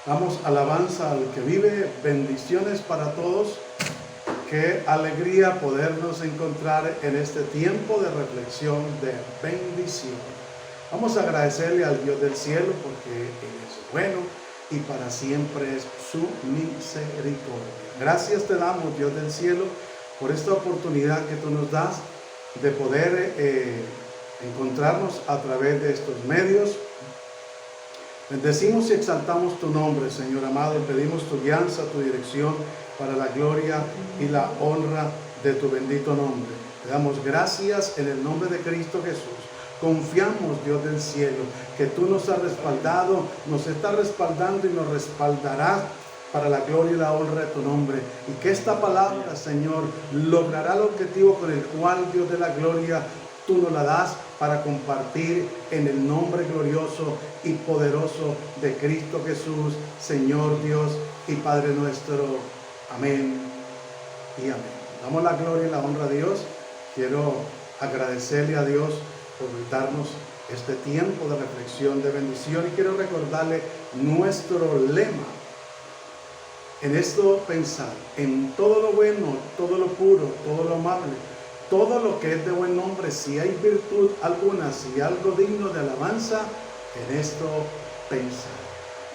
Damos alabanza al que vive, bendiciones para todos. Qué alegría podernos encontrar en este tiempo de reflexión, de bendición. Vamos a agradecerle al Dios del cielo porque Él es bueno y para siempre es su misericordia. Gracias te damos, Dios del cielo, por esta oportunidad que tú nos das de poder encontrarnos a través de estos medios. Bendecimos y exaltamos tu nombre, Señor amado, y pedimos tu guianza, tu dirección para la gloria y la honra de tu bendito nombre. Te damos gracias en el nombre de Cristo Jesús. Confiamos, Dios del cielo, que tú nos has respaldado, nos estás respaldando y nos respaldarás para la gloria y la honra de tu nombre. Y que esta palabra, Señor, logrará el objetivo con el cual, Dios de la gloria, tú nos la das para compartir en el nombre glorioso y poderoso de Cristo Jesús, Señor Dios y Padre nuestro. Amén y amén. Damos la gloria y la honra a Dios. Quiero agradecerle a Dios por darnos este tiempo de reflexión, de bendición, y quiero recordarle nuestro lema. En esto pensar, en todo lo bueno, todo lo puro, todo lo amable, todo lo que es de buen nombre, si hay virtud alguna, si hay algo digno de alabanza, en esto pensar.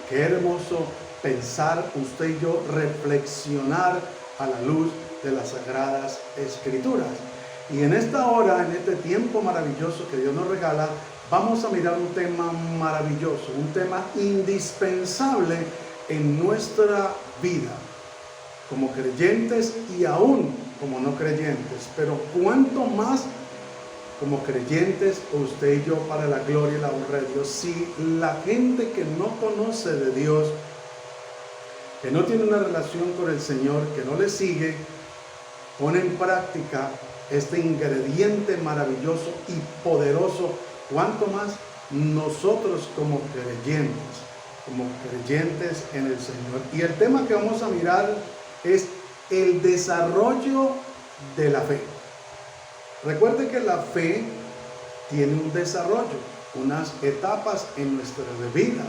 Qué hermoso pensar usted y yo, reflexionar a la luz de las Sagradas Escrituras. Y en esta hora, en este tiempo maravilloso que Dios nos regala, vamos a mirar un tema maravilloso, un tema indispensable en nuestra vida, como creyentes y aún como no creyentes, pero cuanto más como creyentes, usted y yo, para la gloria y la honra de Dios. Si la gente que no conoce de Dios, que no tiene una relación con el Señor, que no le sigue, pone en práctica este ingrediente maravilloso y poderoso, cuanto más nosotros como creyentes en el Señor. Y el tema que vamos a mirar es el desarrollo de la fe. Recuerde que la fe tiene un desarrollo, unas etapas en nuestra vida.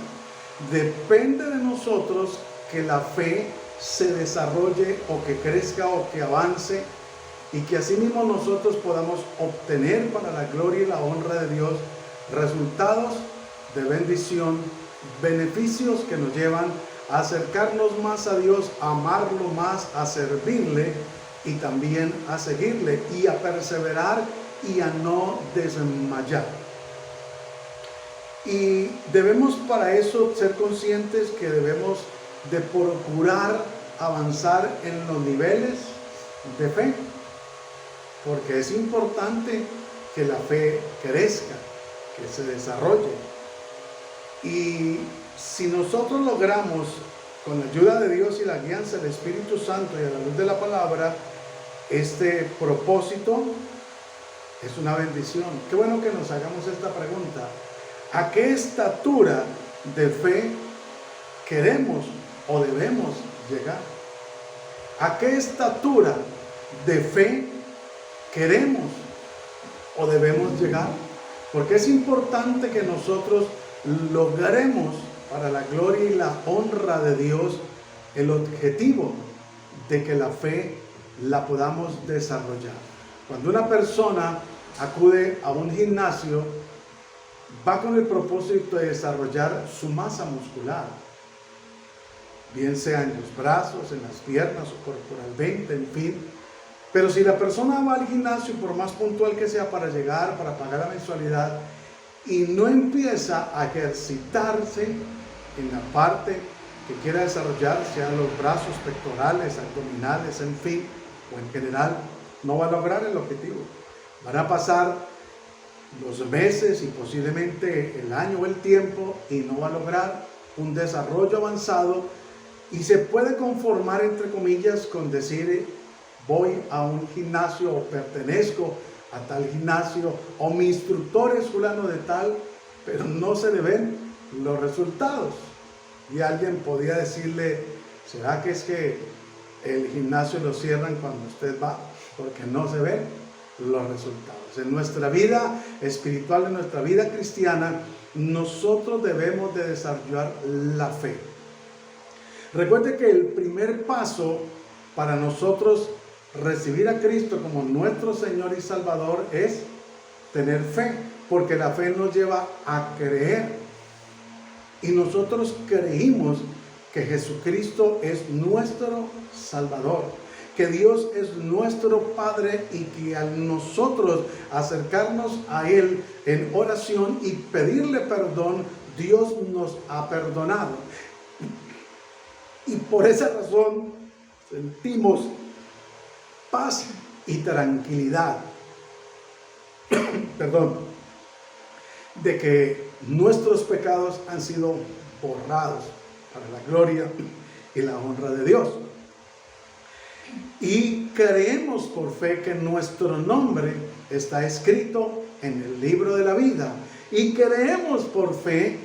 Depende de nosotros que la fe se desarrolle o que crezca o que avance, y que asimismo nosotros podamos obtener para la gloria y la honra de Dios resultados de bendición, beneficios que nos llevan a acercarnos más a Dios, a amarlo más, a servirle y también a seguirle y a perseverar y a no desmayar. Y debemos para eso ser conscientes que debemos de procurar avanzar en los niveles de fe, porque es importante que la fe crezca, que se desarrolle. Y si nosotros logramos, con la ayuda de Dios y la guianza del Espíritu Santo y a la luz de la palabra, este propósito, es una bendición. Qué bueno que nos hagamos esta pregunta: ¿a qué estatura de fe queremos o debemos llegar? ¿A qué estatura de fe queremos o debemos llegar? Porque es importante que nosotros logremos para la gloria y la honra de Dios el objetivo de que la fe la podamos desarrollar. Cuando una persona acude a un gimnasio, va con el propósito de desarrollar su masa muscular, bien sea en los brazos, en las piernas o corporalmente, en fin. Pero si la persona va al gimnasio, por más puntual que sea para llegar, para pagar la mensualidad, y no empieza a ejercitarse en la parte que quiera desarrollar, sean los brazos, pectorales, abdominales, en fin, o en general, no va a lograr el objetivo. Van a pasar los meses y posiblemente el año o el tiempo y no va a lograr un desarrollo avanzado, y se puede conformar, entre comillas, con decir: voy a un gimnasio o pertenezco a tal gimnasio o mi instructor es fulano de tal, pero no se le ven los resultados. Y alguien podría decirle: ¿será que es que el gimnasio lo cierran cuando usted va? Porque no se ven los resultados. En nuestra vida espiritual, en nuestra vida cristiana, nosotros debemos de desarrollar la fe. Recuerde que el primer paso para nosotros recibir a Cristo como nuestro Señor y Salvador es tener fe, porque la fe nos lleva a creer. Y nosotros creímos que Jesucristo es nuestro Salvador, que Dios es nuestro Padre y que al nosotros acercarnos a Él en oración y pedirle perdón, Dios nos ha perdonado. Y por esa razón sentimos paz y tranquilidad. Perdón, de que nuestros pecados han sido borrados para la gloria y la honra de Dios. Y creemos por fe que nuestro nombre está escrito en el libro de la vida. Y creemos por fe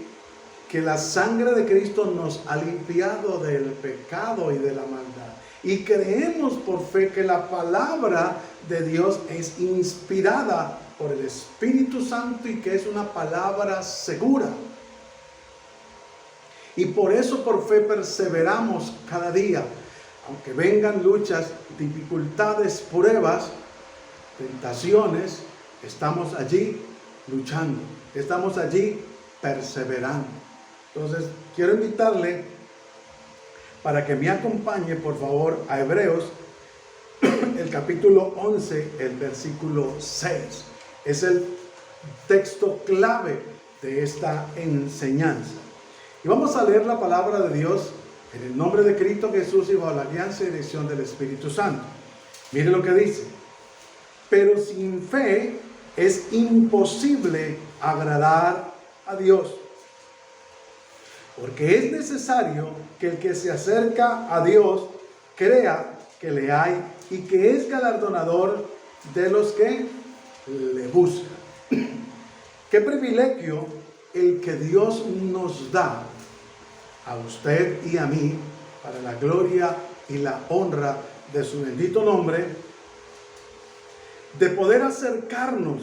que la sangre de Cristo nos ha limpiado del pecado y de la maldad. Y creemos por fe que la palabra de Dios es inspirada por el Espíritu Santo y que es una palabra segura. Y por eso por fe perseveramos cada día. Aunque vengan luchas, dificultades, pruebas, tentaciones, estamos allí luchando, estamos allí perseverando. Entonces, quiero invitarle para que me acompañe, por favor, a Hebreos, el capítulo 11, el versículo 6. Es el texto clave de esta enseñanza. Y vamos a leer la palabra de Dios en el nombre de Cristo Jesús y bajo la alianza y dirección del Espíritu Santo. Mire lo que dice. Pero sin fe es imposible agradar a Dios. Porque es necesario que el que se acerca a Dios crea que le hay y que es galardonador de los que le buscan. Qué privilegio el que Dios nos da a usted y a mí para la gloria y la honra de su bendito nombre, de poder acercarnos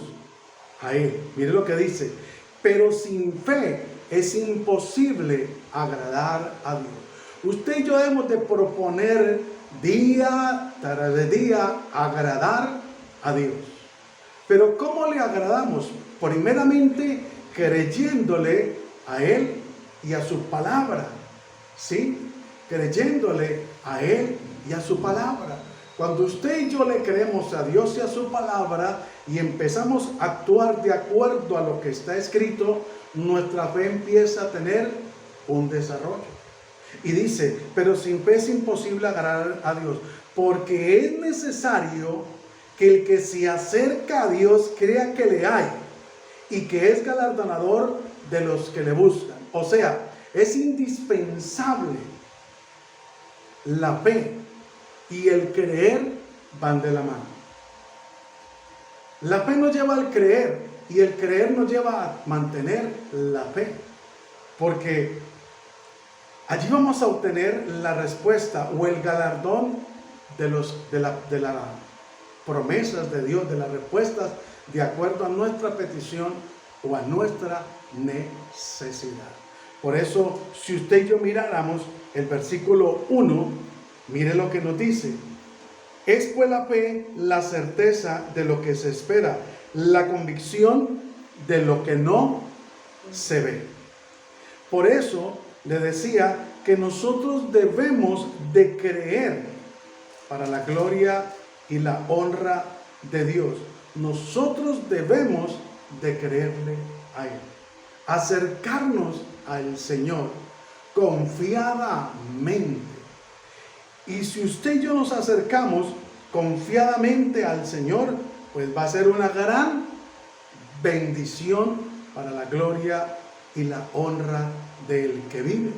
a Él. Mire lo que dice. Pero sin fe es imposible agradar a Dios. Usted y yo debemos de proponer día tras día agradar a Dios. Pero ¿cómo le agradamos? Primeramente creyéndole a Él y a su palabra. ¿Sí? Creyéndole a Él y a su palabra. Cuando usted y yo le creemos a Dios y a su palabra y empezamos a actuar de acuerdo a lo que está escrito, nuestra fe empieza a tener un desarrollo. Y dice, pero sin fe es imposible agradar a Dios, porque es necesario que el que se acerca a Dios crea que le hay y que es galardonador de los que le buscan. O sea, es indispensable la fe y el creer van de la mano. La fe nos lleva al creer y el creer nos lleva a mantener la fe, porque allí vamos a obtener la respuesta o el galardón de las promesas de Dios, de las respuestas de acuerdo a nuestra petición o a nuestra necesidad. Por eso, si usted y yo miráramos el versículo 1, mire lo que nos dice. Es pues la fe la certeza de lo que se espera, la convicción de lo que no se ve. Por eso le decía que nosotros debemos de creer para la gloria y la honra de Dios. Nosotros debemos de creerle a Él, acercarnos al Señor confiadamente. Y si usted y yo nos acercamos confiadamente al Señor, pues va a ser una gran bendición para la gloria y la honra del que vive.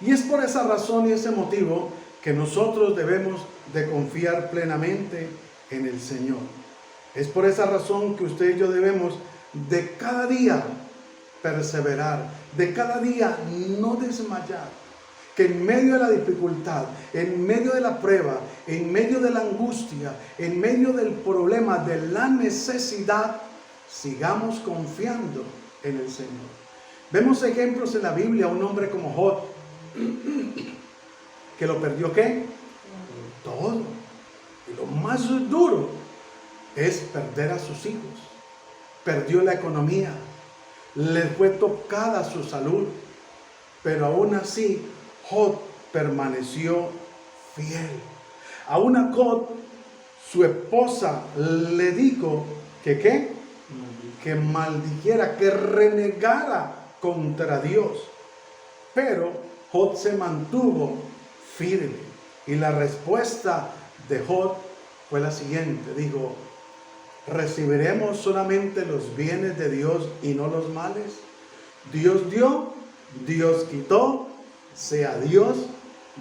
Y es por esa razón y ese motivo que nosotros debemos de confiar plenamente en el Señor. Es por esa razón que usted y yo debemos de cada día perseverar, de cada día no desmayar, que en medio de la dificultad, en medio de la prueba, en medio de la angustia, en medio del problema, de la necesidad, sigamos confiando en el Señor. Vemos ejemplos en la Biblia, un hombre como Job, que lo perdió ¿qué? Todo. Y lo más duro es perder a sus hijos. Perdió la economía, le fue tocada su salud, pero aún así Job permaneció fiel. Aún a Job, su esposa le dijo que ¿qué? Que maldijera, que renegara contra Dios. Pero Job se mantuvo firme. Y la respuesta de Job fue la siguiente. Dijo, ¿recibiremos solamente los bienes de Dios y no los males? Dios dio, Dios quitó, sea Dios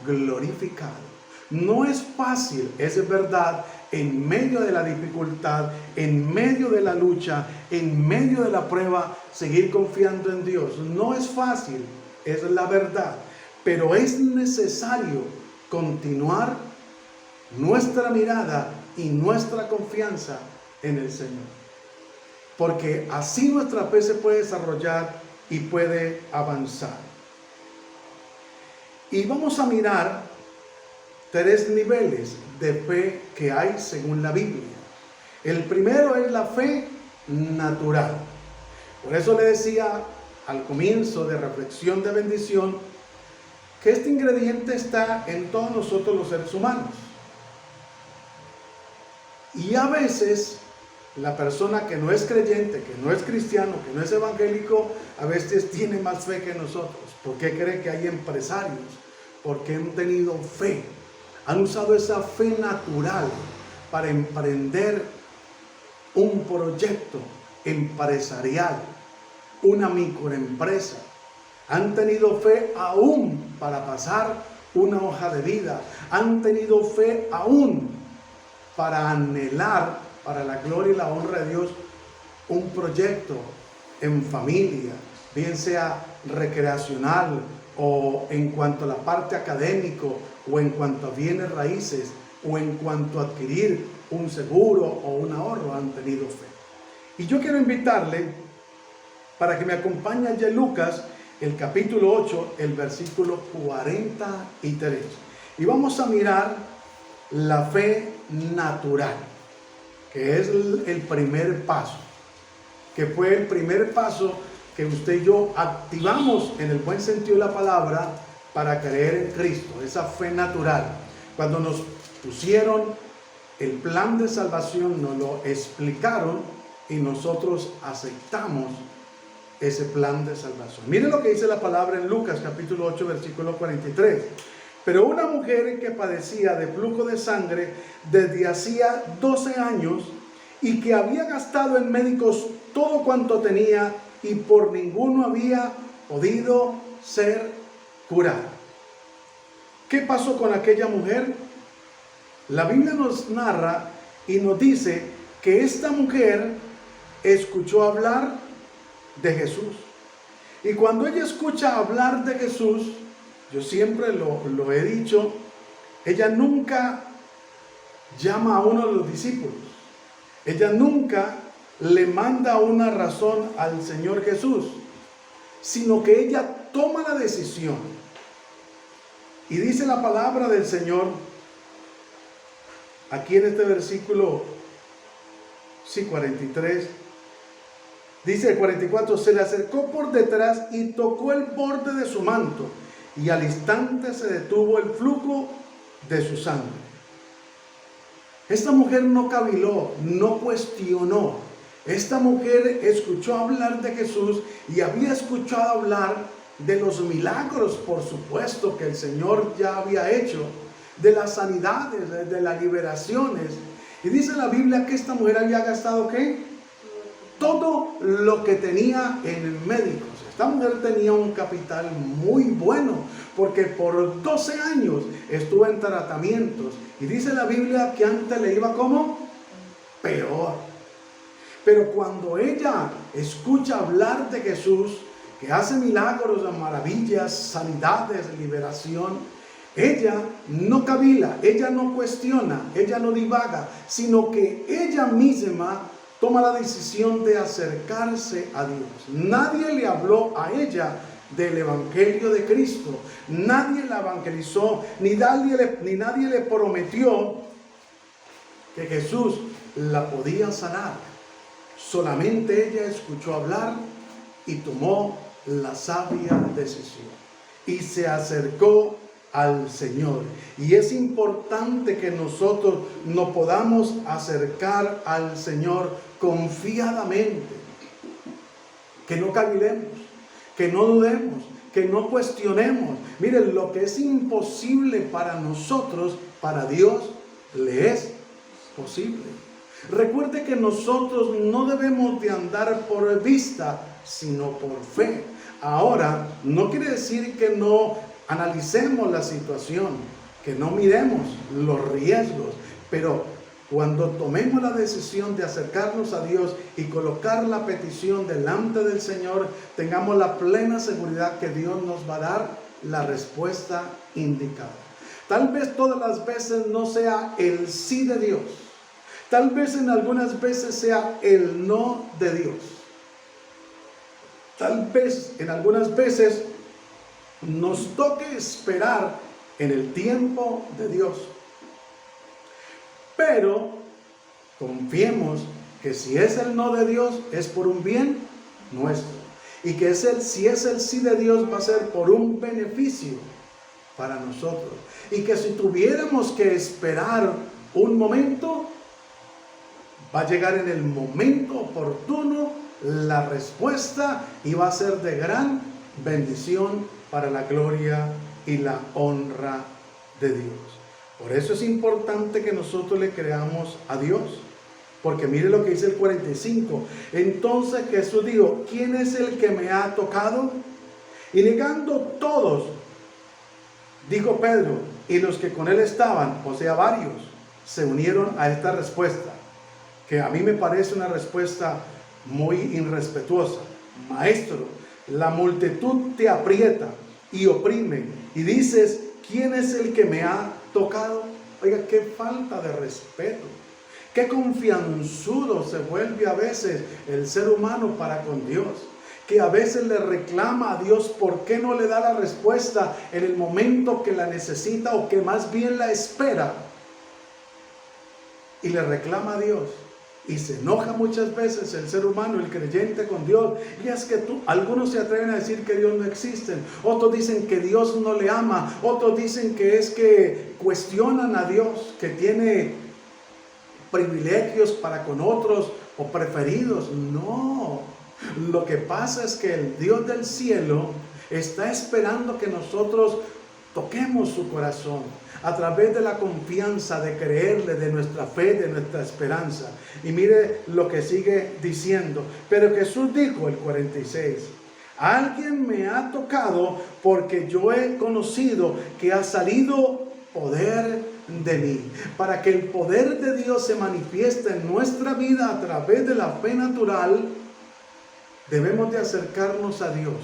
glorificado. No es fácil, es verdad, en medio de la dificultad, en medio de la lucha, en medio de la prueba, seguir confiando en Dios. No es fácil, es la verdad, pero es necesario continuar nuestra mirada y nuestra confianza en el Señor, porque así nuestra fe se puede desarrollar y puede avanzar. Y vamos a mirar 3 niveles de fe que hay según la Biblia. El primero es la fe natural. Por eso le decía al comienzo de reflexión de bendición que este ingrediente está en todos nosotros los seres humanos. Y a veces la persona que no es creyente, que no es cristiano, que no es evangélico, a veces tiene más fe que nosotros. ¿Por qué cree que hay empresarios? Porque han tenido fe. Han usado esa fe natural para emprender un proyecto empresarial, una microempresa. Han tenido fe aún para pasar una hoja de vida. Han tenido fe aún para anhelar, para la gloria y la honra de Dios, un proyecto en familia, bien sea recreacional o en cuanto a la parte académico, o en cuanto a bienes raíces, o en cuanto a adquirir un seguro o un ahorro, han tenido fe. Y yo quiero invitarle para que me acompañe allá en Lucas, el capítulo 8, el versículo 43. Y vamos a mirar la fe natural, que es el primer paso, que fue el primer paso que usted y yo activamos en el buen sentido de la palabra para creer en Cristo, esa fe natural. Cuando nos pusieron el plan de salvación, nos lo explicaron y nosotros aceptamos ese plan de salvación. Miren lo que dice la palabra en Lucas capítulo 8 versículo 43. Pero una mujer que padecía de flujo de sangre desde hacía 12 años y que había gastado en médicos todo cuanto tenía y por ninguno había podido ser curada. ¿Qué pasó con aquella mujer? La Biblia nos narra y nos dice que esta mujer escuchó hablar de Jesús. Y cuando ella escucha hablar de Jesús, yo siempre lo he dicho, ella nunca llama a uno de los discípulos. Ella nunca le manda una razón al Señor Jesús, sino que ella toma la decisión. Y dice la palabra del Señor, aquí en este versículo 43, dice el 44, se le acercó por detrás y tocó el borde de su manto, y al instante se detuvo el flujo de su sangre. Esta mujer no caviló, no cuestionó. Esta mujer escuchó hablar de Jesús y había escuchado hablar de los milagros, por supuesto, que el Señor ya había hecho, de las sanidades, de las liberaciones. Y dice la Biblia que esta mujer había gastado ¿qué? Todo lo que tenía en médicos. Esta mujer tenía un capital muy bueno, porque por 12 años estuvo en tratamientos. Y dice la Biblia que antes le iba como peor. Pero cuando ella escucha hablar de Jesús, que hace milagros, maravillas, sanidades, liberación, ella no cavila, ella no cuestiona, ella no divaga, sino que ella misma toma la decisión de acercarse a Dios. Nadie le habló a ella del Evangelio de Cristo. Nadie la evangelizó, ni nadie le prometió que Jesús la podía sanar. Solamente ella escuchó hablar y tomó la sabia decisión y se acercó al Señor. Y es importante que nosotros nos podamos acercar al Señor confiadamente, que no cavilemos, que no dudemos, que no cuestionemos. Miren, lo que es imposible para nosotros, para Dios le es posible. Recuerde que nosotros no debemos de andar por vista, sino por fe. Ahora, no quiere decir que no analicemos la situación, que no miremos los riesgos, pero cuando tomemos la decisión de acercarnos a Dios y colocar la petición delante del Señor, tengamos la plena seguridad que Dios nos va a dar la respuesta indicada. Tal vez todas las veces no sea el sí de Dios. Tal vez en algunas veces sea el no de Dios. Tal vez en algunas veces nos toque esperar en el tiempo de Dios. Pero confiemos que si es el no de Dios es por un bien nuestro. Y que si es el sí de Dios va a ser por un beneficio para nosotros. Y que si tuviéramos que esperar un momento, va a llegar en el momento oportuno la respuesta y va a ser de gran bendición para la gloria y la honra de Dios. Por eso es importante que nosotros le creamos a Dios. Porque mire lo que dice el 45. Entonces Jesús dijo: ¿quién es el que me ha tocado? Y negando todos, dijo Pedro, y los que con él estaban, o sea varios, se unieron a esta respuesta, que a mí me parece una respuesta muy irrespetuosa. Maestro, la multitud te aprieta y oprime, y dices: ¿quién es el que me ha tocado? Oiga, qué falta de respeto. Qué confianzudo se vuelve a veces el ser humano para con Dios. Que a veces le reclama a Dios por qué no le da la respuesta en el momento que la necesita, o que más bien la espera. Y le reclama a Dios. Y se enoja muchas veces el ser humano, el creyente, con Dios. Y es que algunos se atreven a decir que Dios no existe. Otros dicen que Dios no le ama. Otros dicen que es que cuestionan a Dios, que tiene privilegios para con otros o preferidos. No. Lo que pasa es que el Dios del cielo está esperando que nosotros toquemos su corazón a través de la confianza, de creerle, de nuestra fe, de nuestra esperanza. Y mire lo que sigue diciendo. Pero Jesús dijo, el 46, alguien me ha tocado, porque yo he conocido que ha salido poder de mí. Para que el poder de Dios se manifieste en nuestra vida a través de la fe natural, debemos de acercarnos a Dios.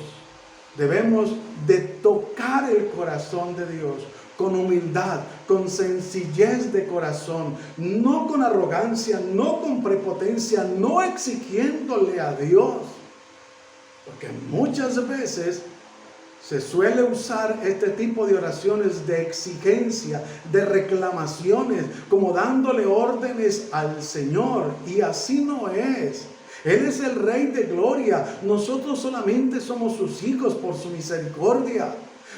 Debemos de tocar el corazón de Dios con humildad, con sencillez de corazón, no con arrogancia, no con prepotencia, no exigiéndole a Dios. Porque muchas veces se suele usar este tipo de oraciones de exigencia, de reclamaciones, como dándole órdenes al Señor. Y así no es. Él es el Rey de gloria. Nosotros solamente somos sus hijos por su misericordia.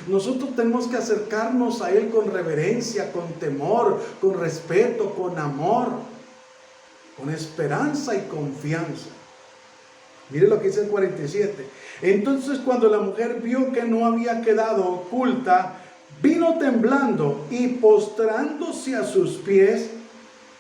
Nosotros tenemos que acercarnos a Él con reverencia, con temor, con respeto, con amor, con esperanza y confianza. Mire lo que dice el 47. Entonces, cuando la mujer vio que no había quedado oculta, vino temblando y postrándose a sus pies,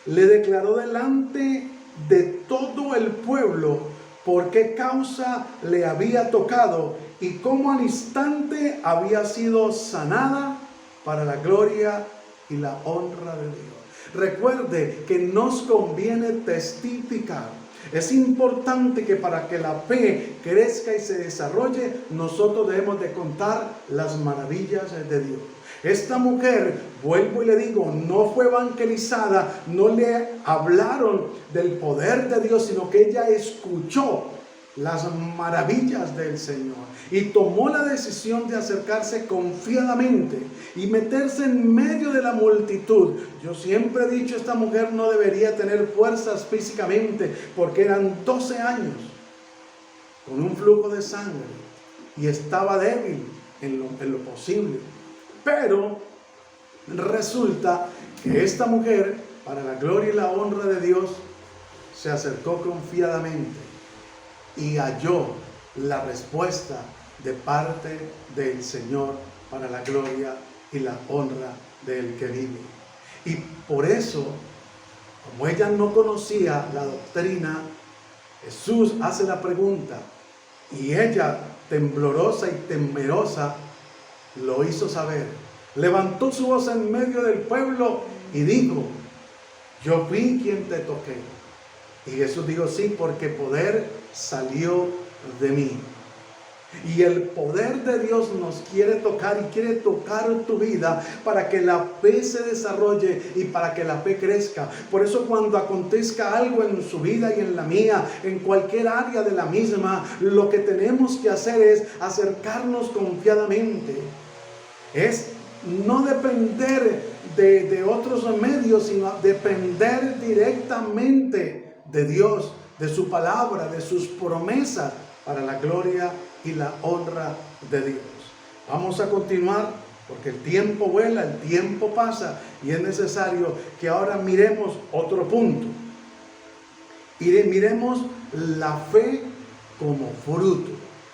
le declaró delante de todo el pueblo por qué causa le había tocado y cómo al instante había sido sanada para la gloria y la honra de Dios. Recuerde que nos conviene testificar. Es importante que para que la fe crezca y se desarrolle, nosotros debemos de contar las maravillas de Dios. Esta mujer, vuelvo y le digo, no fue evangelizada, no le hablaron del poder de Dios, sino que ella escuchó las maravillas del Señor y tomó la decisión de acercarse confiadamente y meterse en medio de la multitud. Yo siempre he dicho, esta mujer no debería tener fuerzas físicamente porque eran 12 años con un flujo de sangre y estaba débil en lo posible. Pero resulta que esta mujer, para la gloria y la honra de Dios, se acercó confiadamente y halló la respuesta de parte del Señor para la gloria y la honra del que vive. Y por eso, como ella no conocía la doctrina, Jesús hace la pregunta y ella, temblorosa y temerosa, lo hizo saber. Levantó su voz en medio del pueblo y dijo: yo fui quien te toqué. Y Jesús dijo: sí, porque poder salió de mí. Y el poder de Dios nos quiere tocar y quiere tocar tu vida para que la fe se desarrolle y para que la fe crezca. Por eso cuando acontezca algo en su vida y en la mía, en cualquier área de la misma, lo que tenemos que hacer es acercarnos confiadamente. Es no depender de otros medios, sino depender directamente de Dios, de su palabra, de sus promesas, para la gloria y la honra de Dios. Vamos a continuar porque el tiempo vuela, el tiempo pasa y es necesario que ahora miremos otro punto. Y miremos la fe como fruto.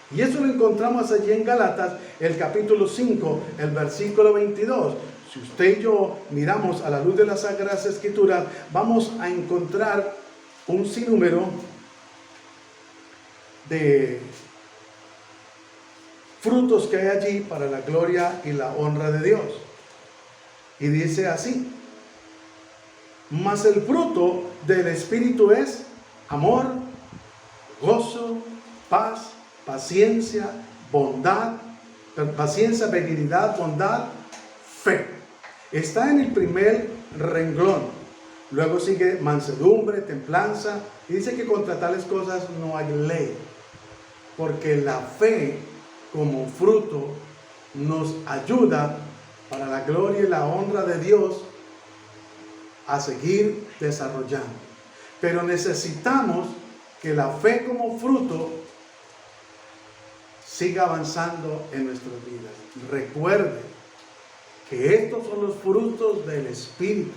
Y eso lo encontramos allí en Gálatas, el capítulo 5, el versículo 22. Si usted y yo miramos a la luz de las Sagradas Escrituras, vamos a encontrar un sinnúmero de frutos que hay allí para la gloria y la honra de Dios. Y dice así: mas el fruto del Espíritu es amor, gozo, paz, paciencia, benignidad, bondad, fe. Está en el primer renglón. Luego sigue mansedumbre, templanza. Y dice que contra tales cosas no hay ley. Porque la fe como fruto nos ayuda para la gloria y la honra de Dios a seguir desarrollando. Pero necesitamos que la fe como fruto siga avanzando en nuestras vidas. Recuerde que estos son los frutos del Espíritu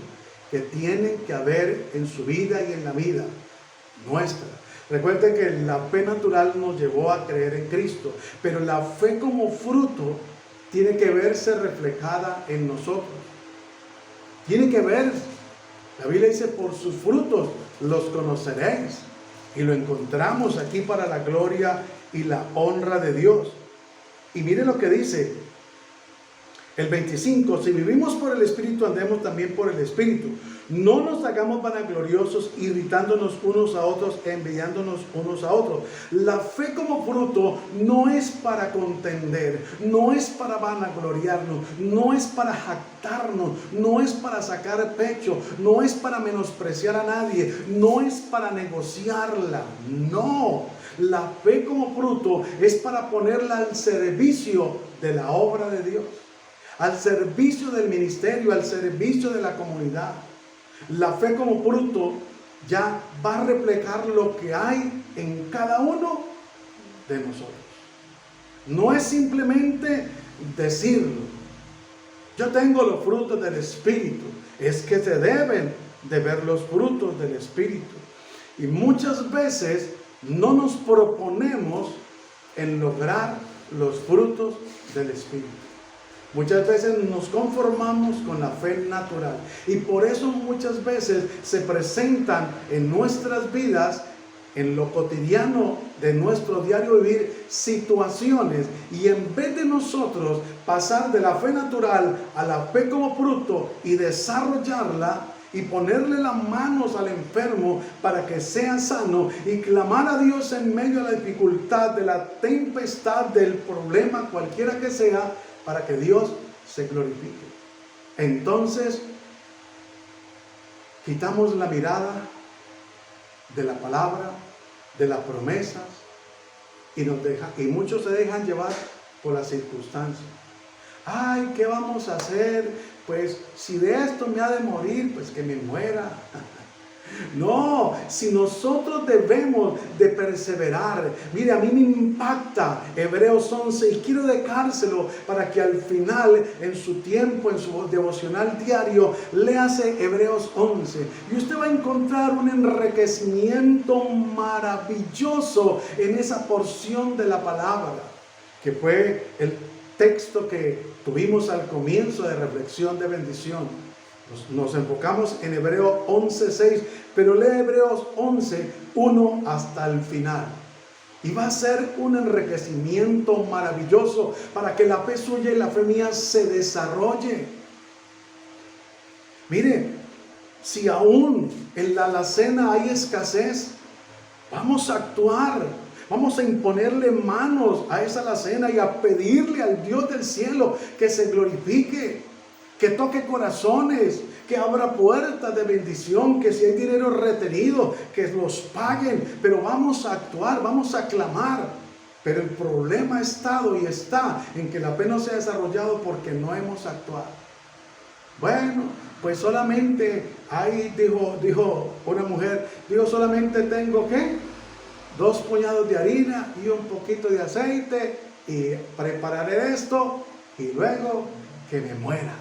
que tienen que haber en su vida y en la vida nuestra. Recuerde que la fe natural nos llevó a creer en Cristo, pero la fe como fruto tiene que verse reflejada en nosotros. Tiene que ver, la Biblia dice, por sus frutos los conoceréis. Y lo encontramos aquí para la gloria y la honra de Dios. Y mire lo que dice el 25: si vivimos por el Espíritu, andemos también por el Espíritu. No nos hagamos vanagloriosos, irritándonos unos a otros, envidiándonos unos a otros. La fe como fruto no es para contender, no es para vanagloriarnos, no es para jactarnos, no es para sacar pecho, no es para menospreciar a nadie, no es para negociarla, no. La fe como fruto es para ponerla al servicio de la obra de Dios, al servicio del ministerio, al servicio de la comunidad. La fe como fruto ya va a reflejar lo que hay en cada uno de nosotros. No es simplemente decirlo: yo tengo los frutos del Espíritu. Es que se deben de ver los frutos del Espíritu. Y muchas veces no nos proponemos en lograr los frutos del Espíritu. Muchas veces nos conformamos con la fe natural y por eso muchas veces se presentan en nuestras vidas, en lo cotidiano de nuestro diario vivir, situaciones, y en vez de nosotros pasar de la fe natural a la fe como fruto y desarrollarla y ponerle las manos al enfermo para que sea sano y clamar a Dios en medio de la dificultad, de la tempestad, del problema cualquiera que sea, para que Dios se glorifique, entonces quitamos la mirada de la palabra, de las promesas, y muchos se dejan llevar por las circunstancias. Ay, ¿qué vamos a hacer? Pues si de esto me ha de morir, pues que me muera. No, si nosotros debemos de perseverar. Mire, a mí me impacta Hebreos 11 y quiero dejárselo para que al final, en su tiempo, en su devocional diario, léase Hebreos 11 y usted va a encontrar un enriquecimiento maravilloso en esa porción de la palabra, que fue el texto que tuvimos al comienzo de reflexión de bendición. Nos enfocamos en Hebreos 11:6, pero lee Hebreos 11:1 hasta el final. Y va a ser un enriquecimiento maravilloso para que la fe suya y la fe mía se desarrolle. Mire, si aún en la alacena hay escasez, vamos a actuar. Vamos a imponerle manos a esa alacena y a pedirle al Dios del cielo que se glorifique, que toque corazones, que abra puertas de bendición, que si hay dinero retenido, que los paguen. Pero vamos a actuar, vamos a clamar. Pero el problema ha estado y está en que la fe no se ha desarrollado porque no hemos actuado. Bueno, pues solamente ahí dijo una mujer, solamente tengo ¿qué? 2 puñados de harina y un poquito de aceite y prepararé esto y luego que me muera.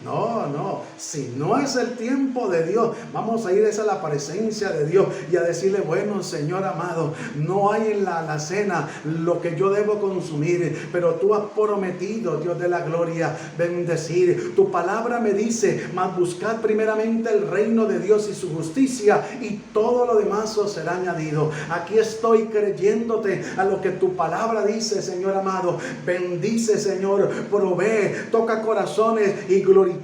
No, si no es el tiempo de Dios, vamos a ir a la presencia de Dios y a decirle, bueno, Señor amado, no hay en la alacena lo que yo debo consumir, pero tú has prometido, Dios de la gloria, bendecir. Tu palabra me dice, mas buscad primeramente el reino de Dios y su justicia y todo lo demás os será añadido. Aquí estoy creyéndote a lo que tu palabra dice, Señor amado. Bendice, Señor, provee, toca corazones y glorifícate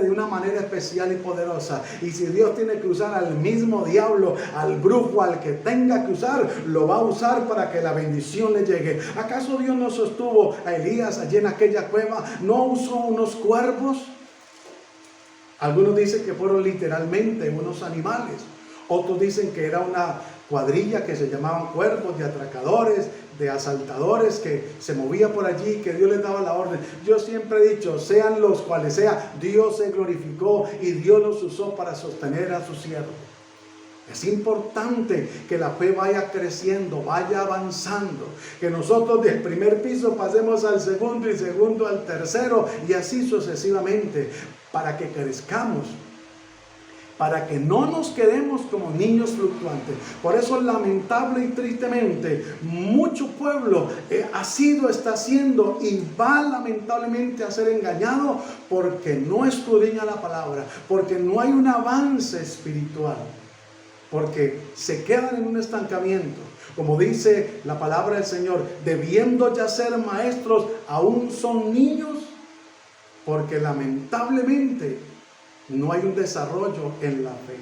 de una manera especial y poderosa. Y si Dios tiene que usar al mismo diablo, al brujo, al que tenga que usar, lo va a usar para que la bendición le llegue. ¿Acaso Dios no sostuvo a Elías allí en aquella cueva? ¿No usó unos cuervos? Algunos dicen que fueron literalmente unos animales. Otros dicen que era una cuadrilla que se llamaban cuervos, de atracadores, de asaltadores, que se movía por allí, que Dios les daba la orden. Yo siempre he dicho, sean los cuales sean, Dios se glorificó y Dios los usó para sostener a sus siervos. Es importante que la fe vaya creciendo, vaya avanzando, que nosotros del primer piso pasemos al segundo y segundo al tercero y así sucesivamente, para que crezcamos, para que no nos quedemos como niños fluctuantes. Por eso, lamentable y tristemente, mucho pueblo está siendo y va lamentablemente a ser engañado porque no escudriña la palabra, porque no hay un avance espiritual, porque se quedan en un estancamiento. Como dice la palabra del Señor, debiendo ya ser maestros, aún son niños, porque lamentablemente no hay un desarrollo en la fe.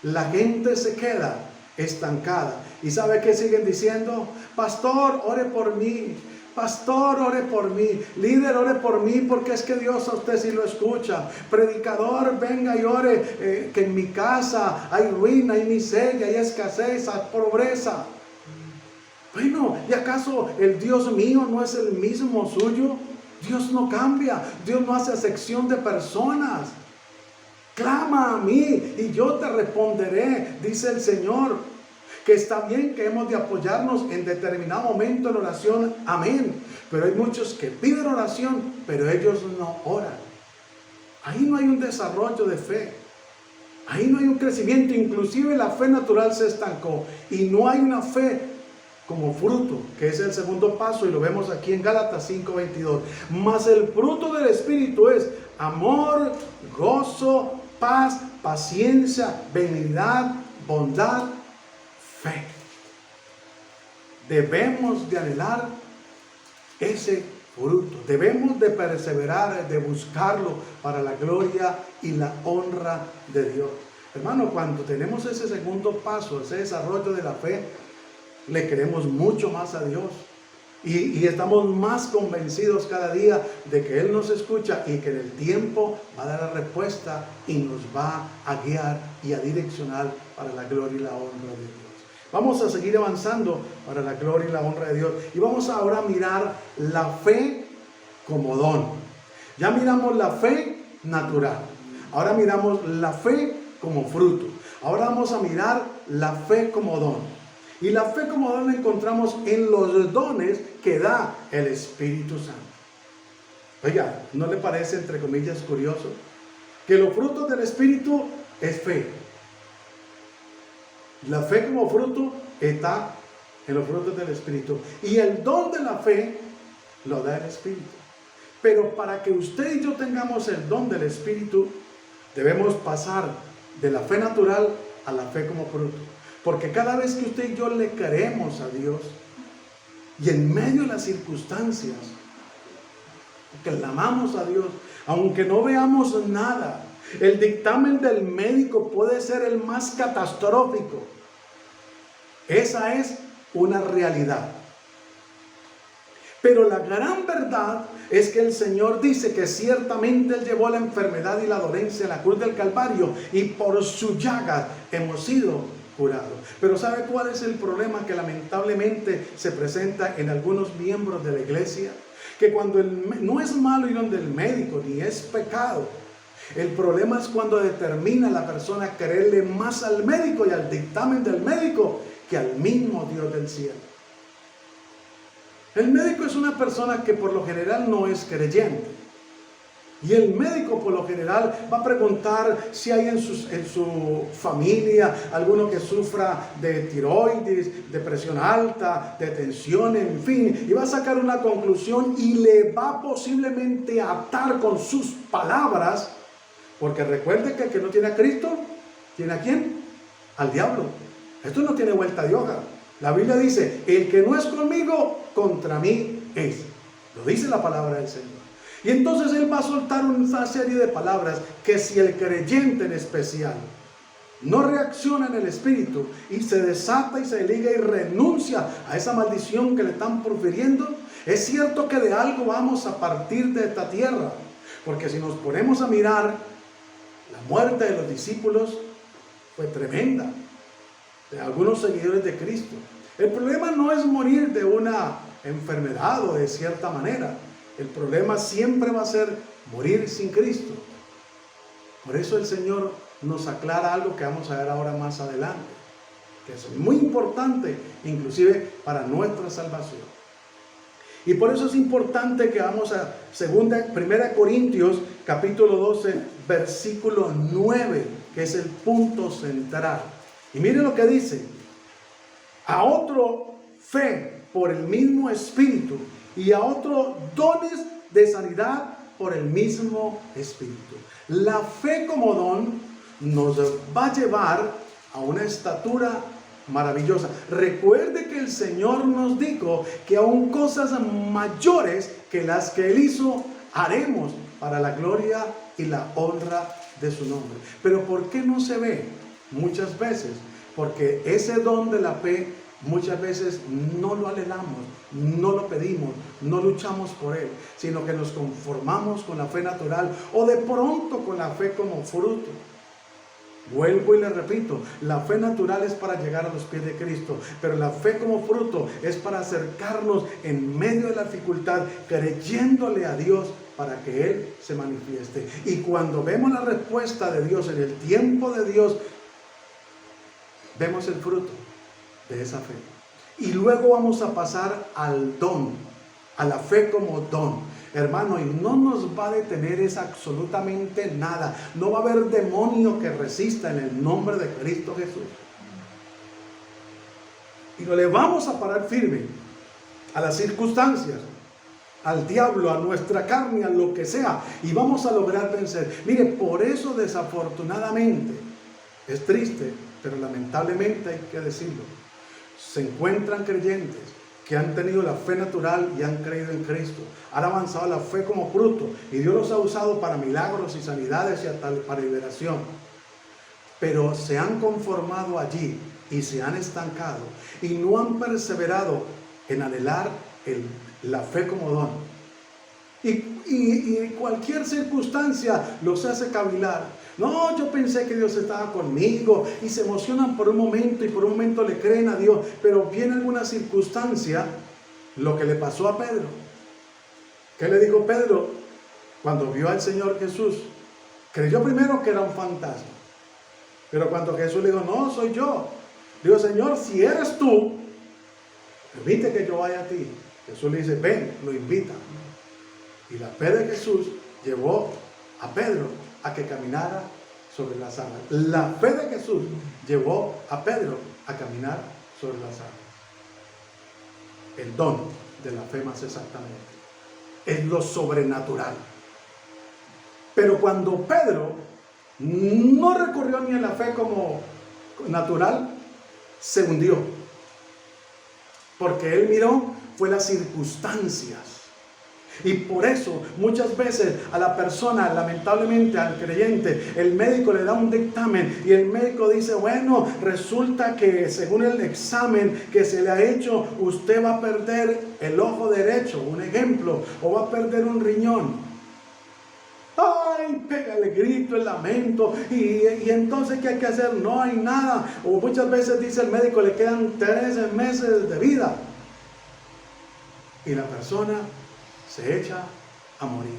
La gente se queda estancada. ¿Y sabe qué siguen diciendo? Pastor, ore por mí. Pastor, ore por mí. Líder, ore por mí, porque es que Dios a usted sí lo escucha. Predicador, venga y ore, que en mi casa hay ruina, hay miseria, hay escasez, hay pobreza. Bueno, ¿y acaso el Dios mío no es el mismo suyo? Dios no cambia. Dios no hace acepción de personas. Clama a mí y yo te responderé, dice el Señor. Que está bien que hemos de apoyarnos en determinado momento en oración, amén. Pero hay muchos que piden oración, pero ellos no oran. Ahí no hay un desarrollo de fe. Ahí no hay un crecimiento. Inclusive la fe natural se estancó. Y no hay una fe como fruto, que es el segundo paso, y lo vemos aquí en Gálatas 5:22. Mas el fruto del Espíritu es amor, gozo, paz, paciencia, benignidad, bondad, fe. Debemos de anhelar ese fruto. Debemos de perseverar, de buscarlo para la gloria y la honra de Dios. Hermano, cuando tenemos ese segundo paso, ese desarrollo de la fe, le queremos mucho más a Dios. Y estamos más convencidos cada día de que Él nos escucha y que en el tiempo va a dar la respuesta y nos va a guiar y a direccionar para la gloria y la honra de Dios. Vamos a seguir avanzando para la gloria y la honra de Dios. Y vamos ahora a mirar la fe como don. Ya miramos la fe natural. Ahora miramos la fe como fruto. Ahora vamos a mirar la fe como don. Y la fe como don la encontramos en los dones que da el Espíritu Santo. Oiga, ¿no le parece, entre comillas, curioso? Que los frutos del Espíritu es fe. La fe como fruto está en los frutos del Espíritu. Y el don de la fe lo da el Espíritu. Pero para que usted y yo tengamos el don del Espíritu, debemos pasar de la fe natural a la fe como fruto. Porque cada vez que usted y yo le creemos a Dios, y en medio de las circunstancias, que le amamos a Dios, aunque no veamos nada, el dictamen del médico puede ser el más catastrófico. Esa es una realidad. Pero la gran verdad es que el Señor dice que ciertamente Él llevó la enfermedad y la dolencia en la cruz del Calvario, y por su llaga hemos sido curados. Pero ¿sabe cuál es el problema que lamentablemente se presenta en algunos miembros de la iglesia? Que cuando no es malo ir donde el médico, ni es pecado. El problema es cuando determina la persona creerle más al médico y al dictamen del médico que al mismo Dios del cielo. El médico es una persona que por lo general no es creyente. Y el médico por lo general va a preguntar si hay en su familia alguno que sufra de tiroides, de presión alta, de tensión, en fin. Y va a sacar una conclusión y le va posiblemente a atar con sus palabras. Porque recuerde que el que no tiene a Cristo, ¿tiene a quién? Al diablo. Esto no tiene vuelta de hoja. La Biblia dice, el que no es conmigo, contra mí es. Lo dice la palabra del Señor. Y entonces Él va a soltar una serie de palabras que si el creyente en especial no reacciona en el Espíritu y se desata y se liga y renuncia a esa maldición que le están profiriendo, es cierto que de algo vamos a partir de esta tierra. Porque si nos ponemos a mirar, la muerte de los discípulos fue tremenda, de algunos seguidores de Cristo. El problema no es morir de una enfermedad o de cierta manera. El problema siempre va a ser morir sin Cristo. Por eso el Señor nos aclara algo que vamos a ver ahora más adelante, que es muy importante, inclusive para nuestra salvación. Y por eso es importante que vamos a 1 Corintios capítulo 12, versículo 9, que es el punto central. Y miren lo que dice: a otro fe por el mismo Espíritu, y a otros dones de sanidad por el mismo Espíritu. La fe como don nos va a llevar a una estatura maravillosa. Recuerde que el Señor nos dijo que aún cosas mayores que las que Él hizo haremos para la gloria y la honra de su nombre. Pero ¿por qué no se ve? Muchas veces porque ese don de la fe muchas veces no lo anhelamos, no lo pedimos, no luchamos por él, sino que nos conformamos con la fe natural o de pronto con la fe como fruto. Vuelvo y le repito, la fe natural es para llegar a los pies de Cristo, pero la fe como fruto es para acercarnos en medio de la dificultad, creyéndole a Dios para que Él se manifieste. Y cuando vemos la respuesta de Dios en el tiempo de Dios, vemos el fruto de esa fe. Y luego vamos a pasar al don, a la fe como don. Hermano, y no nos va a detener es absolutamente nada. No va a haber demonio que resista en el nombre de Cristo Jesús. Y no le vamos a parar firme a las circunstancias, al diablo, a nuestra carne, a lo que sea, y vamos a lograr vencer. Mire, por eso desafortunadamente, es triste, pero lamentablemente hay que decirlo, se encuentran creyentes que han tenido la fe natural y han creído en Cristo, han avanzado la fe como fruto, y Dios los ha usado para milagros y sanidades y hasta para liberación, pero se han conformado allí y se han estancado y no han perseverado en anhelar la fe como don. Y cualquier circunstancia los hace cavilar. No, yo pensé que Dios estaba conmigo, y se emocionan por un momento y por un momento le creen a Dios, pero viene alguna circunstancia, lo que le pasó a Pedro. ¿Qué le dijo Pedro cuando vio al Señor Jesús? Creyó primero que era un fantasma, pero cuando Jesús le dijo, no, soy yo. Digo, Señor, si eres tú, permite que yo vaya a ti. Jesús le dice, ven, lo invita. Y la fe de Jesús llevó a Pedro a que caminara sobre las aguas. La fe de Jesús llevó a Pedro a caminar sobre las aguas. El don de la fe, más exactamente, es lo sobrenatural. Pero cuando Pedro no recurrió ni a la fe como natural, se hundió. Porque él miró fue las circunstancias. Y por eso muchas veces a la persona, lamentablemente al creyente, el médico le da un dictamen y el médico dice, bueno, resulta que según el examen que se le ha hecho, usted va a perder el ojo derecho, un ejemplo, o va a perder un riñón. Ay, pega el grito, el lamento, y entonces ¿qué hay que hacer? No hay nada. O muchas veces dice el médico, le quedan 13 meses de vida. Y la persona se echa a morir.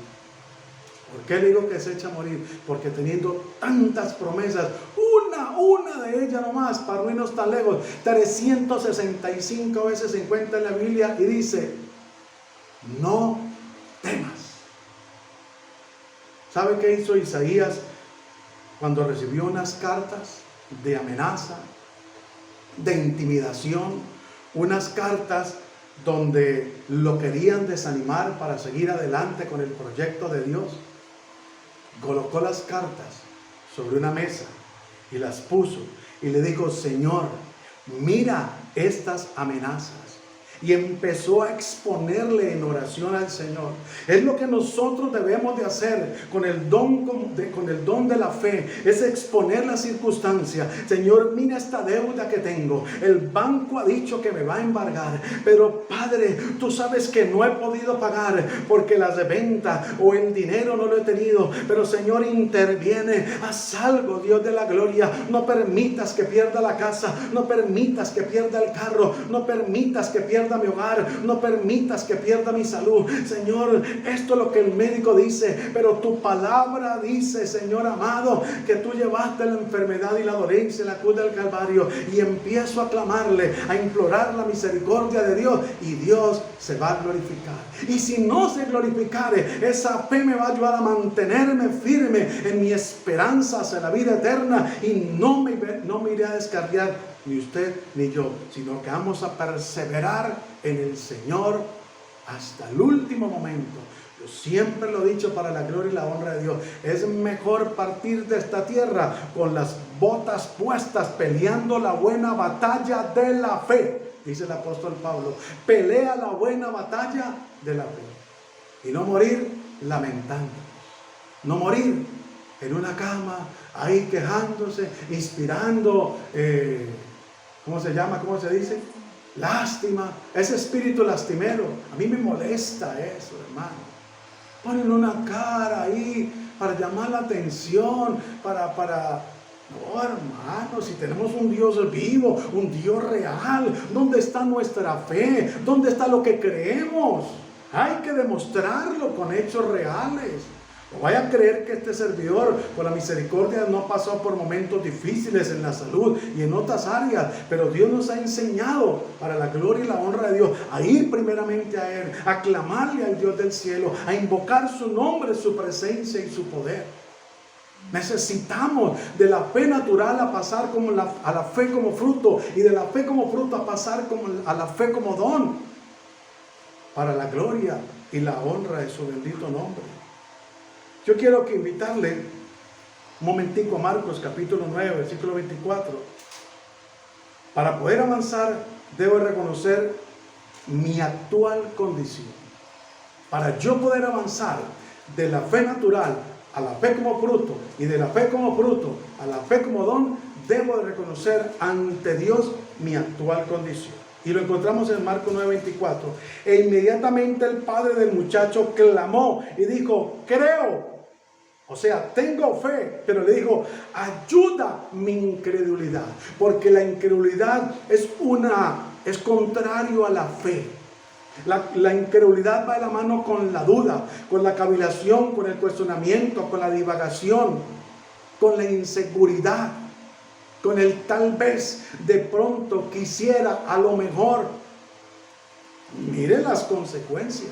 ¿Por qué digo que se echa a morir? Porque teniendo tantas promesas, una de ellas nomás, para no irnos tan lejos, 365 veces se encuentra en la Biblia y dice, no temas. ¿Sabe qué hizo Isaías cuando recibió unas cartas de amenaza, de intimidación, unas cartas donde lo querían desanimar para seguir adelante con el proyecto de Dios? Colocó las cartas sobre una mesa y las puso y le dijo, Señor, mira estas amenazas. Y empezó a exponerle en oración al Señor. Es lo que nosotros debemos de hacer con el don de la fe. Es exponer la circunstancia. Señor, mira esta deuda que tengo. El banco ha dicho que me va a embargar. Pero Padre, tú sabes que no he podido pagar porque las de venta o el dinero no lo he tenido. Pero Señor, interviene. Haz algo, Dios de la gloria. No permitas que pierda la casa. No permitas que pierda el carro. No permitas que pierda mi hogar, no permitas que pierda mi salud. Señor, esto es lo que el médico dice, pero tu palabra dice, Señor amado, que tú llevaste la enfermedad y la dolencia en la cruz del Calvario. Y empiezo a clamarle, a implorar la misericordia de Dios, y Dios se va a glorificar. Y si no se glorificare, esa fe me va a ayudar a mantenerme firme en mi esperanza hacia la vida eterna, y no me iré a descarriar, ni usted ni yo, sino que vamos a perseverar en el Señor hasta el último momento. Yo siempre lo he dicho, para la gloria y la honra de Dios, es mejor partir de esta tierra con las botas puestas, peleando la buena batalla de la fe. Dice el apóstol Pablo, pelea la buena batalla de la fe. Y no morir lamentándonos, no morir en una cama, ahí quejándose, inspirando, ¿cómo se llama? ¿Cómo se dice? Lástima, ese espíritu lastimero. A mí me molesta eso, hermano. Ponen una cara ahí para llamar la atención, No, hermano, si tenemos un Dios vivo, un Dios real, ¿dónde está nuestra fe? ¿Dónde está lo que creemos? Hay que demostrarlo con hechos reales. No vaya a creer que este servidor, por la misericordia, no ha pasado por momentos difíciles en la salud y en otras áreas, pero Dios nos ha enseñado, para la gloria y la honra de Dios, a ir primeramente a Él, a clamarle al Dios del cielo, a invocar su nombre, su presencia y su poder. Necesitamos de la fe natural a pasar a la fe como fruto, y de la fe como fruto a pasar a la fe como don, para la gloria y la honra de su bendito nombre. Yo quiero invitarle un momentico a Marcos capítulo 9, versículo 24. Para poder avanzar, debo reconocer mi actual condición. Para yo poder avanzar de la fe natural a la fe como fruto, y de la fe como fruto a la fe como don, debo de reconocer ante Dios mi actual condición. Y lo encontramos en Marcos 9:24. E inmediatamente el padre del muchacho clamó y dijo: creo. O sea, tengo fe, pero le dijo: ayuda mi incredulidad. Porque la incredulidad es contrario a la fe. La incredulidad va de la mano con la duda, con la cavilación, con el cuestionamiento, con la divagación, con la inseguridad, con el tal vez, de pronto, quisiera, a lo mejor. Mire las consecuencias.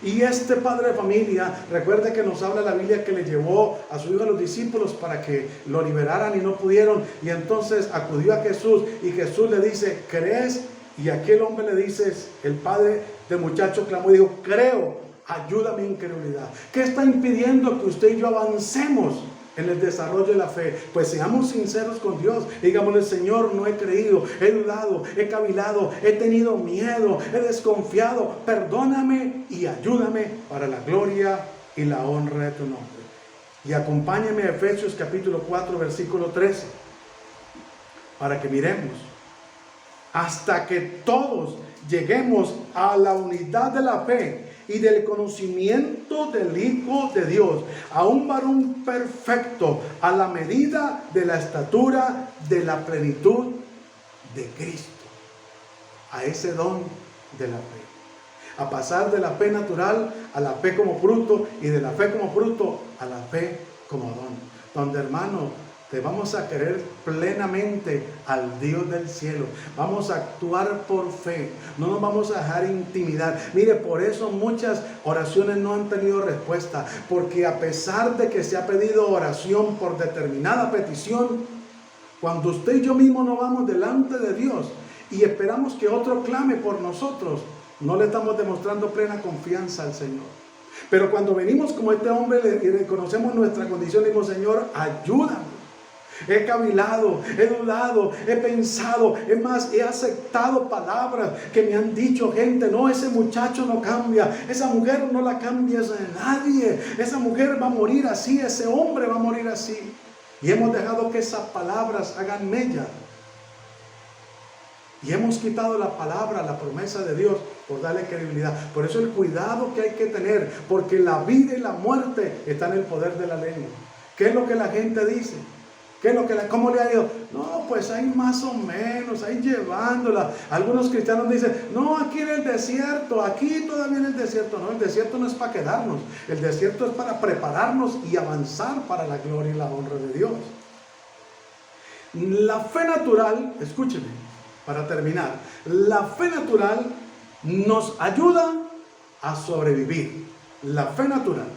Y este padre de familia, recuerde que nos habla la Biblia que le llevó a su hijo a los discípulos para que lo liberaran y no pudieron. Y entonces acudió a Jesús y Jesús le dice: ¿crees? Y aquel hombre le dice, el padre del muchacho clamó y dijo: creo, ayuda mi incredulidad. ¿Qué está impidiendo que usted y yo avancemos en el desarrollo de la fe? Pues seamos sinceros con Dios. Digámosle: Señor, no he creído, he dudado, he cavilado, he tenido miedo, he desconfiado. Perdóname y ayúdame para la gloria y la honra de tu nombre. Y acompáñame a Efesios capítulo 4, versículo 13, para que miremos. Hasta que todos lleguemos a la unidad de la fe y del conocimiento del Hijo de Dios, a un varón perfecto, a la medida de la estatura de la plenitud de Cristo. A ese don de la fe. A pasar de la fe natural a la fe como fruto, y de la fe como fruto a la fe como don. Donde, hermano, te vamos a querer plenamente al Dios del cielo. Vamos a actuar por fe. No nos vamos a dejar intimidar. Mire, por eso muchas oraciones no han tenido respuesta. Porque a pesar de que se ha pedido oración por determinada petición, cuando usted y yo mismo no vamos delante de Dios y esperamos que otro clame por nosotros, no le estamos demostrando plena confianza al Señor. Pero cuando venimos como este hombre y reconocemos nuestra condición, le decimos: Señor, ayúdame. He cavilado, he dudado, he pensado, es más, he aceptado palabras que me han dicho gente: no, ese muchacho no cambia, esa mujer no la cambia nadie, esa mujer va a morir así, ese hombre va a morir así. Y hemos dejado que esas palabras hagan mella. Y hemos quitado la palabra, la promesa de Dios, por darle credibilidad. Por eso el cuidado que hay que tener, porque la vida y la muerte están en el poder de la lengua. ¿Qué es lo que la gente dice? ¿Cómo le ha ido? No, pues ahí más o menos, ahí llevándola. Algunos cristianos dicen: no, aquí en el desierto, aquí todavía en el desierto. No, el desierto no es para quedarnos. El desierto es para prepararnos y avanzar para la gloria y la honra de Dios. La fe natural, escúcheme, para terminar, la fe natural nos ayuda a sobrevivir. La fe natural.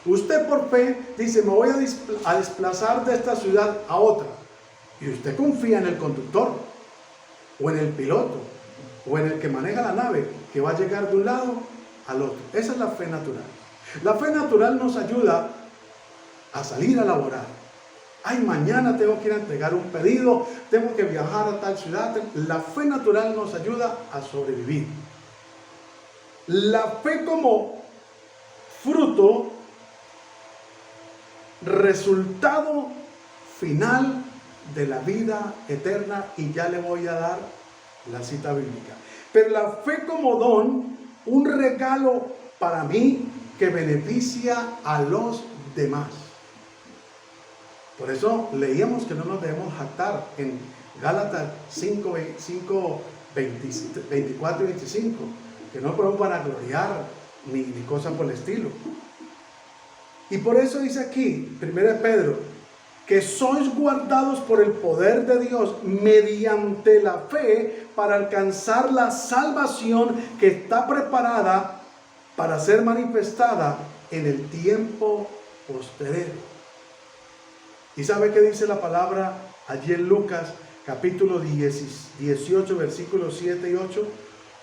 Usted por fe dice: me voy a desplazar de esta ciudad a otra. Y usted confía en el conductor, o en el piloto, o en el que maneja la nave, que va a llegar de un lado al otro. Esa es la fe natural. La fe natural nos ayuda a salir a laborar. Ay, mañana tengo que ir a entregar un pedido, tengo que viajar a tal ciudad. La fe natural nos ayuda a sobrevivir. La fe como fruto, resultado final de la vida eterna, y ya le voy a dar la cita bíblica. Pero la fe como don, un regalo para mí que beneficia a los demás. Por eso leíamos que no nos debemos jactar en Gálatas 5, 24 y 25, que no podemos vanagloriar ni cosas por el estilo. Y por eso dice aquí, 1 Pedro, que sois guardados por el poder de Dios mediante la fe para alcanzar la salvación que está preparada para ser manifestada en el tiempo postrero. ¿Y sabe qué dice la palabra allí en Lucas capítulo 18, versículos 7 y 8?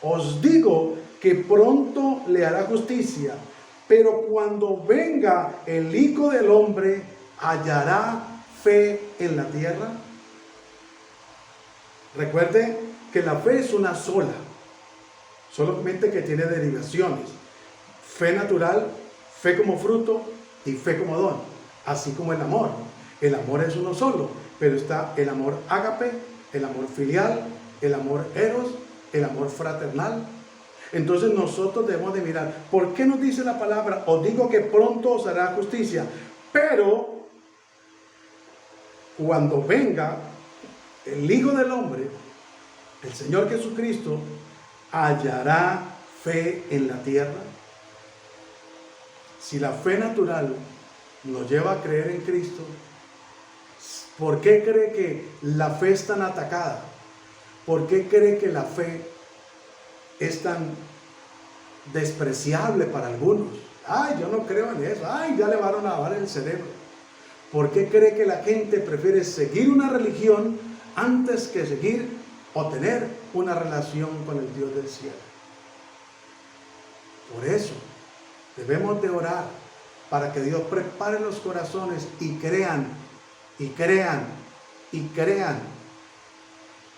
Os digo que pronto le hará justicia, pero cuando venga el Hijo del Hombre, ¿hallará fe en la tierra? Recuerde que la fe es una sola, solamente que tiene derivaciones: fe natural, fe como fruto y fe como don, así como el amor. El amor es uno solo, pero está el amor ágape, el amor filial, el amor eros, el amor fraternal. Entonces nosotros debemos de mirar, ¿por qué nos dice la palabra? Os digo que pronto os hará justicia, pero cuando venga el Hijo del Hombre, el Señor Jesucristo, hallará fe en la tierra. Si la fe natural nos lleva a creer en Cristo, ¿por qué cree que la fe es tan atacada? ¿Por qué cree que la fe es tan despreciable para algunos? Ay, yo no creo en eso. Ay, ya le van a lavar el cerebro. ¿Por qué cree que la gente prefiere seguir una religión antes que seguir o tener una relación con el Dios del cielo? Por eso debemos de orar para que Dios prepare los corazones y crean, y crean, y crean,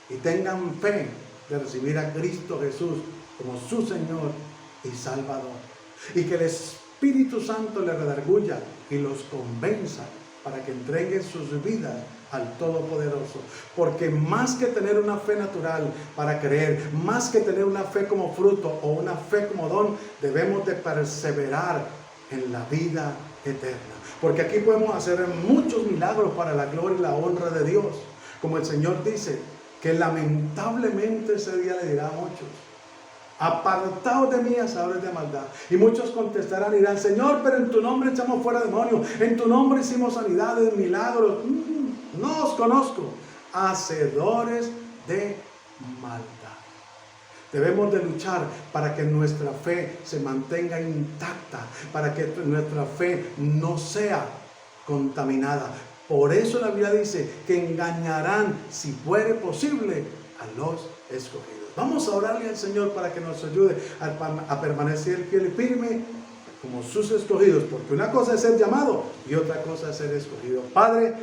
y tengan fe de recibir a Cristo Jesús como su Señor y Salvador. Y que el Espíritu Santo les redarguya y los convenza para que entreguen sus vidas al Todopoderoso. Porque más que tener una fe natural para creer, más que tener una fe como fruto o una fe como don, debemos de perseverar en la vida eterna. Porque aquí podemos hacer muchos milagros para la gloria y la honra de Dios. Como el Señor dice, que lamentablemente ese día le dirá a muchos: apartaos de mí, hacedores de maldad. Y muchos contestarán y dirán: Señor, pero en tu nombre echamos fuera demonios, en tu nombre hicimos sanidades, milagros. No os conozco, hacedores de maldad. Debemos de luchar para que nuestra fe se mantenga intacta, para que nuestra fe no sea contaminada. Por eso la Biblia dice que engañarán, si fuere posible, a los escogidos. Vamos a orarle al Señor para que nos ayude a permanecer fiel y firme como sus escogidos, porque una cosa es ser llamado y otra cosa es ser escogido. Padre,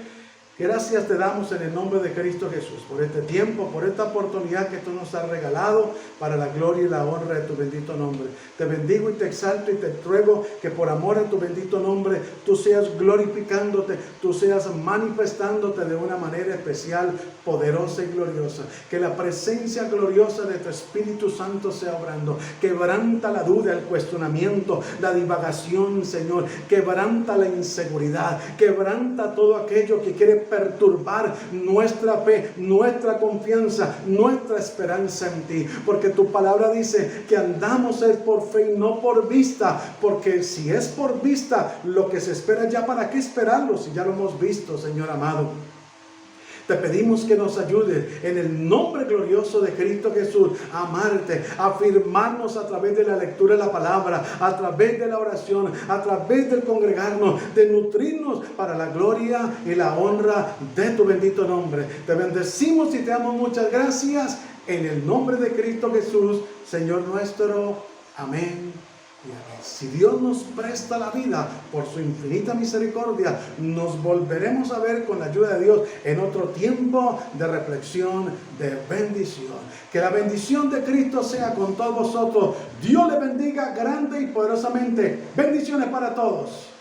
gracias te damos en el nombre de Cristo Jesús por este tiempo, por esta oportunidad que tú nos has regalado para la gloria y la honra de tu bendito nombre. Te bendigo y te exalto y te ruego que por amor a tu bendito nombre tú seas glorificándote, tú seas manifestándote de una manera especial, poderosa y gloriosa. Que la presencia gloriosa de tu Espíritu Santo sea obrando. Quebranta la duda, el cuestionamiento, la divagación, Señor. Quebranta la inseguridad, quebranta todo aquello que quiere perturbar nuestra fe, nuestra confianza, nuestra esperanza en ti, porque tu palabra dice que andamos es por fe y no por vista, porque si es por vista lo que se espera, ya para qué esperarlo si ya lo hemos visto, Señor amado. Te pedimos que nos ayude en el nombre glorioso de Cristo Jesús a amarte, a afirmarnos a través de la lectura de la palabra, a través de la oración, a través del congregarnos, de nutrirnos para la gloria y la honra de tu bendito nombre. Te bendecimos y te damos muchas gracias en el nombre de Cristo Jesús, Señor nuestro. Amén. Si Dios nos presta la vida por su infinita misericordia, nos volveremos a ver con la ayuda de Dios en otro tiempo de reflexión, de bendición. Que la bendición de Cristo sea con todos vosotros. Dios le bendiga grande y poderosamente. Bendiciones para todos.